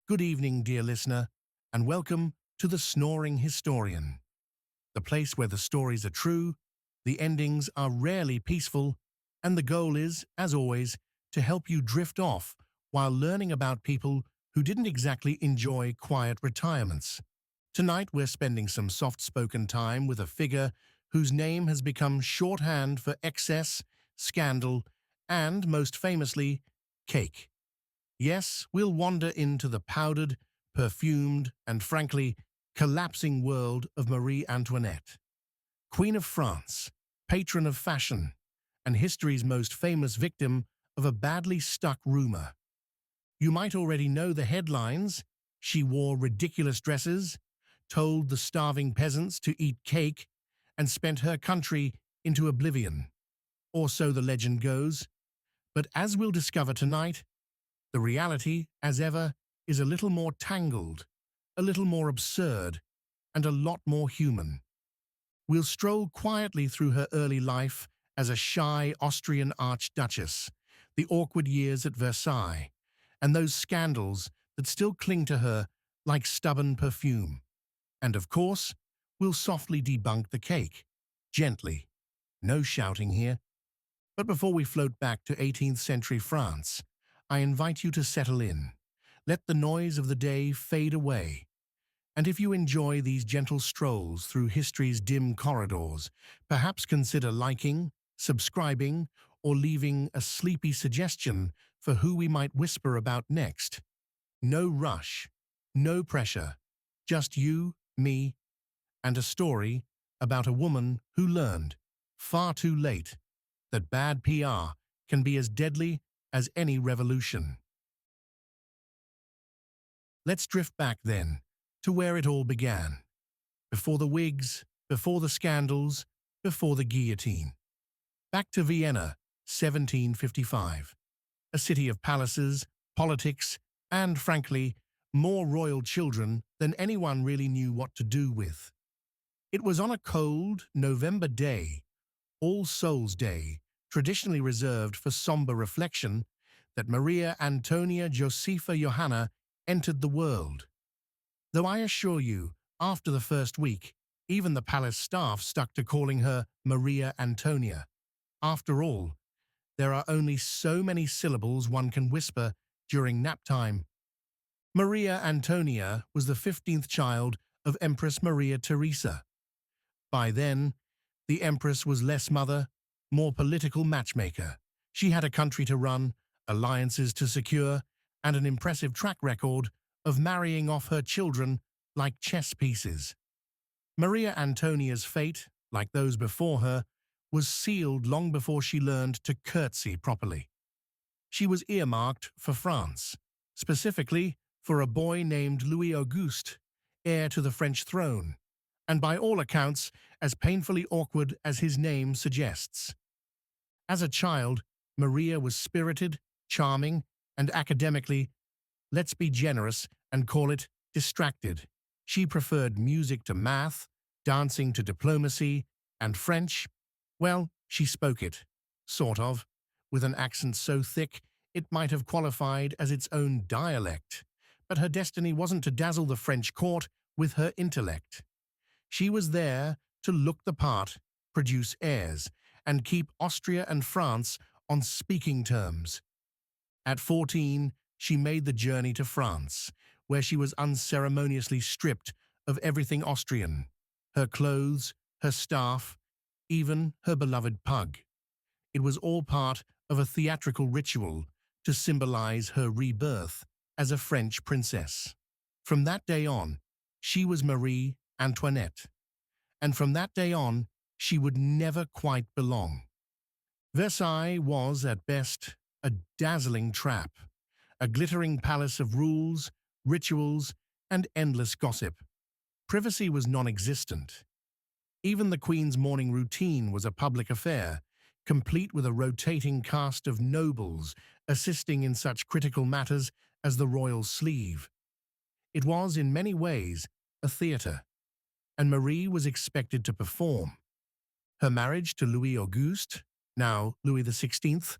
Good evening, dear listener, and welcome to the Snoring Historian, the place where the stories are true, the endings are rarely peaceful, and the goal is, as always, to help you drift off while learning about people who didn't exactly enjoy quiet retirements. Tonight, we're spending some soft-spoken time with a figure whose name has become shorthand for excess, scandal, and, most famously, cake. Yes, we'll wander into the powdered, perfumed, and frankly, collapsing world of Marie Antoinette, Queen of France, patron of fashion, and history's most famous victim of a badly stuck rumor. You might already know the headlines. She wore ridiculous dresses, told the starving peasants to eat cake, and spent her country into oblivion. Or so the legend goes. But as we'll discover tonight, the reality, as ever, is a little more tangled, a little more absurd, and a lot more human. We'll stroll quietly through her early life as a shy Austrian archduchess, the awkward years at Versailles, and those scandals that still cling to her like stubborn perfume. And of course, we'll softly debunk the cake, gently. No shouting here. But before we float back to 18th century France, I invite you to settle in. Let the noise of the day fade away. And if you enjoy these gentle strolls through history's dim corridors, perhaps consider liking, subscribing, or leaving a sleepy suggestion for who we might whisper about next. No rush, no pressure, just you, me, and a story about a woman who learned, far too late, that bad PR can be as deadly as any revolution. Let's drift back then to where it all began. Before the wigs, before the scandals, before the guillotine. Back to Vienna, 1755. A city of palaces, politics, and, frankly, more royal children than anyone really knew what to do with. It was on a cold November day, All Souls' Day, traditionally reserved for somber reflection, that Maria Antonia Josepha Johanna entered the world. Though I assure you, after the first week, even the palace staff stuck to calling her Maria Antonia. After all, there are only so many syllables one can whisper during nap time. Maria Antonia was the 15th child of Empress Maria Theresa. By then, the Empress was less mother, more political matchmaker. She had a country to run, alliances to secure, and an impressive track record of marrying off her children like chess pieces. Maria Antonia's fate, like those before her, was sealed long before she learned to curtsy properly. She was earmarked for France, specifically for a boy named Louis Auguste, heir to the French throne, and by all accounts as painfully awkward as his name suggests. As a child, Maria was spirited, charming, and academically, let's be generous and call it distracted. She preferred music to math, dancing to diplomacy, and French. Well, she spoke it, sort of, with an accent so thick it might have qualified as its own dialect. But her destiny wasn't to dazzle the French court with her intellect. She was there to look the part, produce heirs, and keep Austria and France on speaking terms. At 14, she made the journey to France, where she was unceremoniously stripped of everything Austrian, her clothes, her staff, even her beloved pug. It was all part of a theatrical ritual to symbolize her rebirth as a French princess. From that day on, she was Marie Antoinette, and from that day on, she would never quite belong. Versailles was, at best, a dazzling trap, a glittering palace of rules, rituals, and endless gossip. Privacy was non-existent. Even the Queen's morning routine was a public affair, complete with a rotating cast of nobles assisting in such critical matters as the royal sleeve. It was, in many ways, a theatre, and Marie was expected to perform. Her marriage to Louis Auguste, now Louis XVI,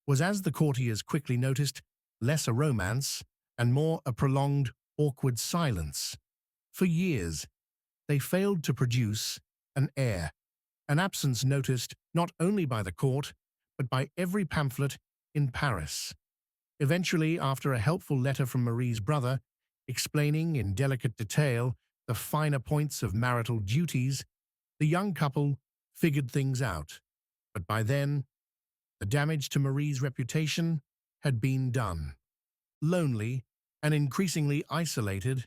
was, as the courtiers quickly noticed, less a romance, and more a prolonged, awkward silence. For years, they failed to produce an heir, an absence noticed not only by the court, but by every pamphlet in Paris. Eventually, after a helpful letter from Marie's brother, explaining in delicate detail the finer points of marital duties, the young couple figured things out. But by then, the damage to Marie's reputation had been done. Lonely and increasingly isolated,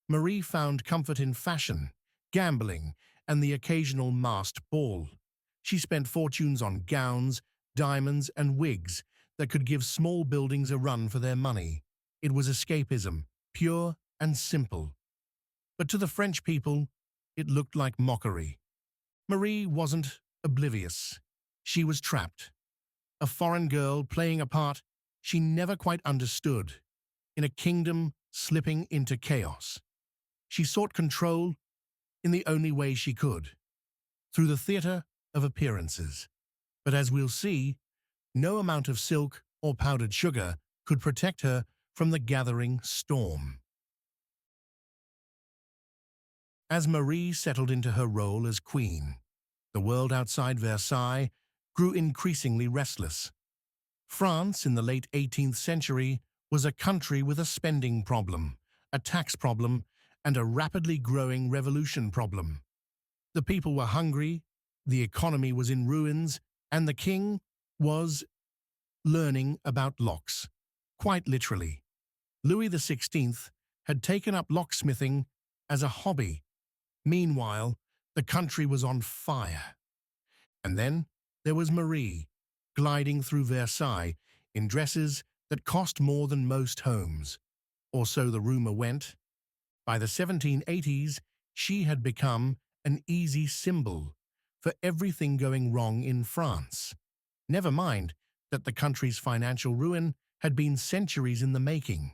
Marie found comfort in fashion, gambling, and the occasional masked ball. She spent fortunes on gowns, diamonds, and wigs that could give small buildings a run for their money. It was escapism, pure and simple. But to the French people, it looked like mockery. Marie wasn't oblivious. She was trapped. A foreign girl playing a part she never quite understood, in a kingdom slipping into chaos. She sought control in the only way she could, through the theater of appearances. But as we'll see, no amount of silk or powdered sugar could protect her from the gathering storm. As Marie settled into her role as queen, the world outside Versailles grew increasingly restless. France in the late 18th century was a country with a spending problem, a tax problem, and a rapidly growing revolution problem. The people were hungry, the economy was in ruins, and the king was learning about locks. Quite literally. Louis XVI had taken up locksmithing as a hobby. Meanwhile, the country was on fire. And then there was Marie, gliding through Versailles in dresses that cost more than most homes. Or so the rumor went. By the 1780s, she had become an easy symbol for everything going wrong in France. Never mind that the country's financial ruin had been centuries in the making.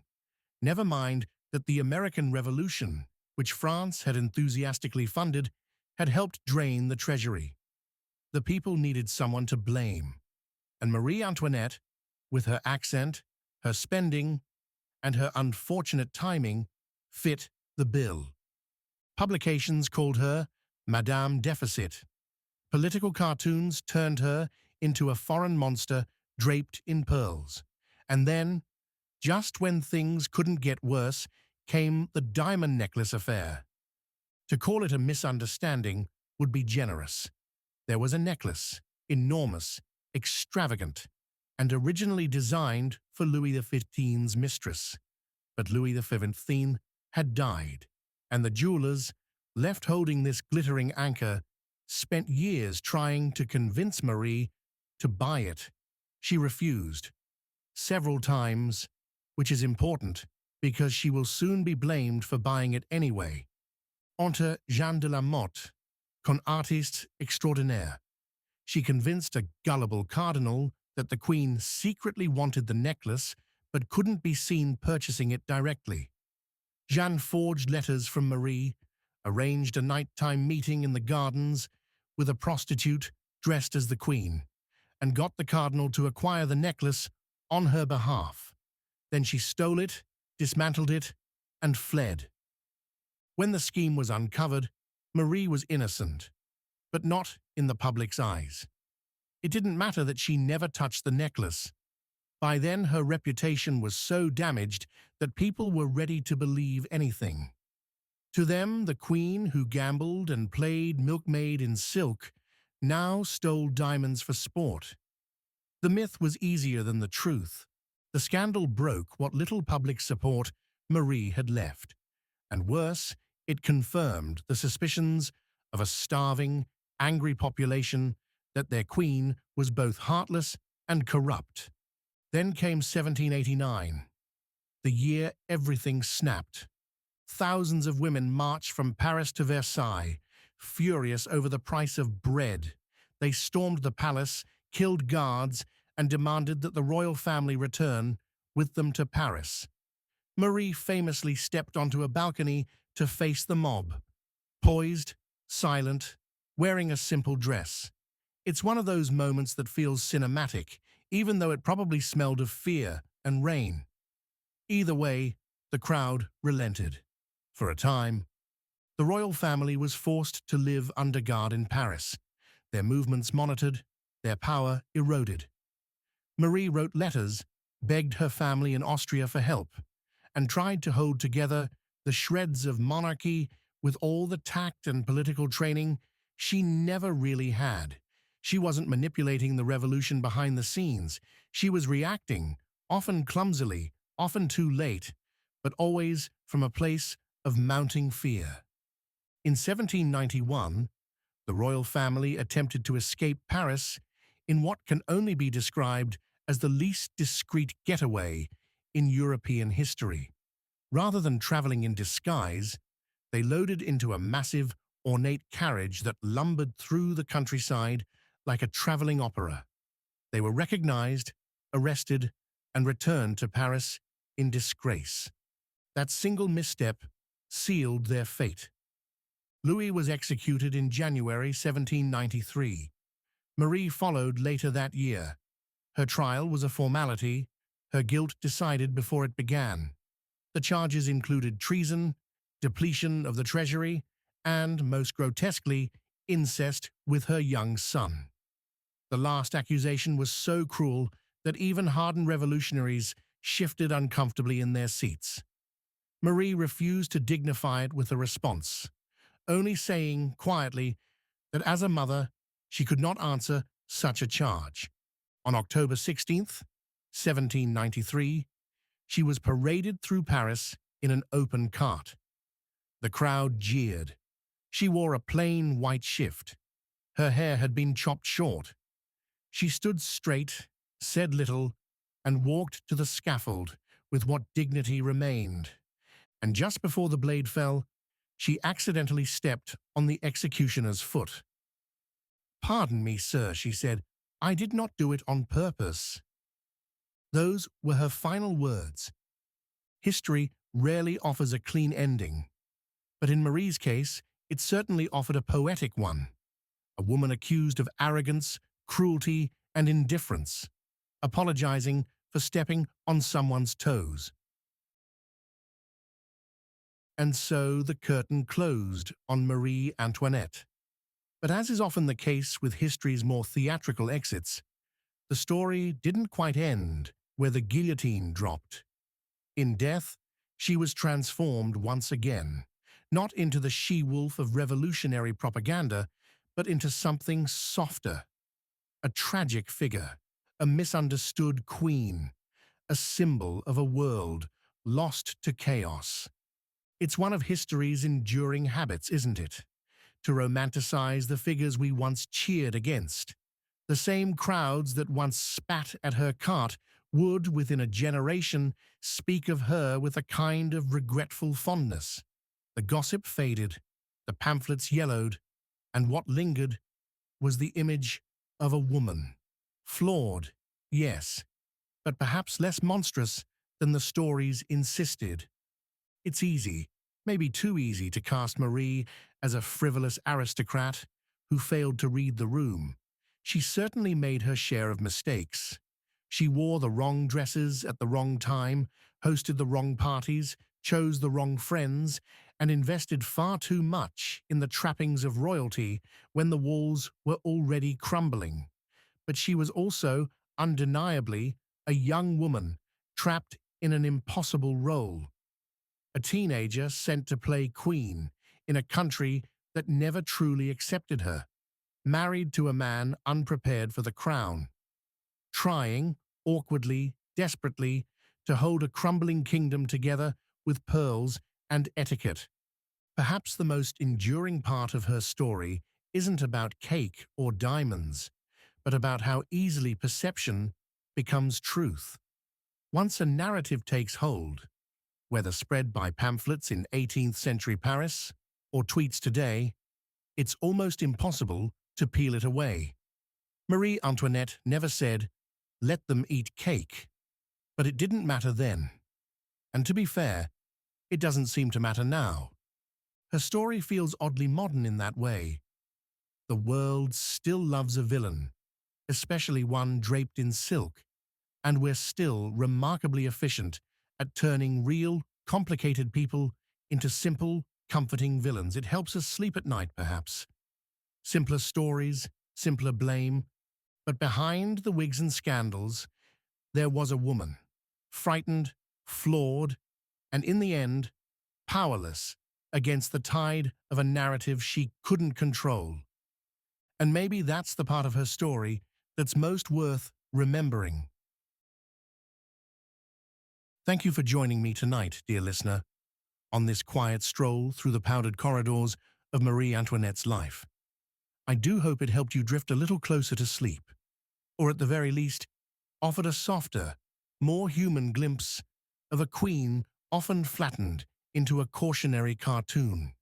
Never mind that the American Revolution, which France had enthusiastically funded, had helped drain the treasury. The people needed someone to blame, and Marie Antoinette, with her accent, her spending, and her unfortunate timing, fit the bill. Publications called her Madame Deficit. Political cartoons turned her into a foreign monster draped in pearls. And then, just when things couldn't get worse, came the diamond necklace affair. To call it a misunderstanding would be generous. There was a necklace, enormous, extravagant, and originally designed for Louis XV's mistress. But Louis XV had died, and the jewelers, left holding this glittering anchor, spent years trying to convince Marie to buy it. She refused, several times, which is important because she will soon be blamed for buying it anyway. Entre Jeanne de la Motte, con artiste extraordinaire. She convinced a gullible cardinal that the queen secretly wanted the necklace but couldn't be seen purchasing it directly. Jeanne forged letters from Marie, arranged a nighttime meeting in the gardens with a prostitute dressed as the queen, and got the cardinal to acquire the necklace on her behalf. Then she stole it, dismantled it, and fled. When the scheme was uncovered, Marie was innocent, but not in the public's eyes. It didn't matter that she never touched the necklace. By then, her reputation was so damaged that people were ready to believe anything. To them, the queen who gambled and played milkmaid in silk now stole diamonds for sport. The myth was easier than the truth. The scandal broke what little public support Marie had left. And worse, it confirmed the suspicions of a starving, angry population that their queen was both heartless and corrupt. Then came 1789, the year everything snapped. Thousands of women marched from Paris to Versailles, furious over the price of bread. They stormed the palace, killed guards, and demanded that the royal family return with them to Paris. Marie famously stepped onto a balcony to face the mob, poised, silent, wearing a simple dress. It's one of those moments that feels cinematic, even though it probably smelled of fear and rain. Either way, the crowd relented. For a time, the royal family was forced to live under guard in Paris, their movements monitored, their power eroded. Marie wrote letters, begged her family in Austria for help, and tried to hold together the shreds of monarchy with all the tact and political training she never really had. She wasn't manipulating the revolution behind the scenes. She was reacting, often clumsily, often too late, but always from a place of mounting fear. In 1791, the royal family attempted to escape Paris in what can only be described as the least discreet getaway in European history. Rather than traveling in disguise, they loaded into a massive, ornate carriage that lumbered through the countryside like a traveling opera. They were recognized, arrested, and returned to Paris in disgrace. That single misstep sealed their fate. Louis was executed in January 1793. Marie followed later that year. Her trial was a formality, her guilt decided before it began. The charges included treason, depletion of the treasury, and, most grotesquely, incest with her young son. The last accusation was so cruel that even hardened revolutionaries shifted uncomfortably in their seats. Marie refused to dignify it with a response, only saying quietly that as a mother, she could not answer such a charge. On October 16th, 1793, she was paraded through Paris in an open cart. The crowd jeered. She wore a plain white shift. Her hair had been chopped short. She stood straight, said little, and walked to the scaffold with what dignity remained. And just before the blade fell, she accidentally stepped on the executioner's foot. "Pardon me, sir," she said. "I did not do it on purpose." Those were her final words. History rarely offers a clean ending, but in Marie's case, it certainly offered a poetic one. A woman accused of arrogance, cruelty, and indifference, apologizing for stepping on someone's toes. And so the curtain closed on Marie Antoinette. But as is often the case with history's more theatrical exits, the story didn't quite end where the guillotine dropped. In death, she was transformed once again, not into the she-wolf of revolutionary propaganda, but into something softer. A tragic figure, a misunderstood queen, a symbol of a world lost to chaos. It's one of history's enduring habits, isn't it? To romanticize the figures we once cheered against. The same crowds that once spat at her cart would, within a generation, speak of her with a kind of regretful fondness. The gossip faded, the pamphlets yellowed, and what lingered was the image of a woman. Flawed, yes, but perhaps less monstrous than the stories insisted. It's easy, maybe too easy, to cast Marie as a frivolous aristocrat who failed to read the room. She certainly made her share of mistakes. She wore the wrong dresses at the wrong time, hosted the wrong parties, chose the wrong friends, and invested far too much in the trappings of royalty when the walls were already crumbling. But she was also, undeniably, a young woman trapped in an impossible role. A teenager sent to play queen in a country that never truly accepted her, married to a man unprepared for the crown, trying, awkwardly, desperately, to hold a crumbling kingdom together with pearls and etiquette. Perhaps the most enduring part of her story isn't about cake or diamonds, but about how easily perception becomes truth. Once a narrative takes hold, whether spread by pamphlets in 18th century Paris or tweets today, it's almost impossible to peel it away. Marie Antoinette never said, "Let them eat cake," but it didn't matter then. And to be fair, it doesn't seem to matter now. Her story feels oddly modern in that way. The world still loves a villain, especially one draped in silk, and we're still remarkably efficient at turning real, complicated people into simple, comforting villains. It helps us sleep at night, perhaps. Simpler stories, simpler blame. But behind the wigs and scandals, there was a woman, frightened, flawed, and in the end, powerless against the tide of a narrative she couldn't control. And maybe that's the part of her story that's most worth remembering. Thank you for joining me tonight, dear listener, on this quiet stroll through the powdered corridors of Marie Antoinette's life. I do hope it helped you drift a little closer to sleep, or at the very least, offered a softer, more human glimpse of a queen often flattened into a cautionary cartoon.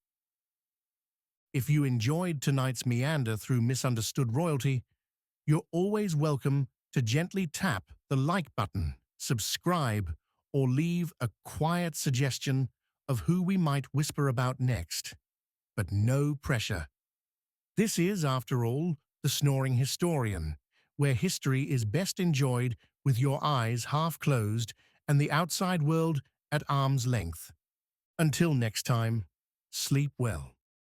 If you enjoyed tonight's meander through misunderstood royalty, you're always welcome to gently tap the like button, subscribe, or leave a quiet suggestion of who we might whisper about next. But no pressure. This is, after all, the Snoring Historian, where history is best enjoyed with your eyes half closed and the outside world at arm's length. Until next time, sleep well.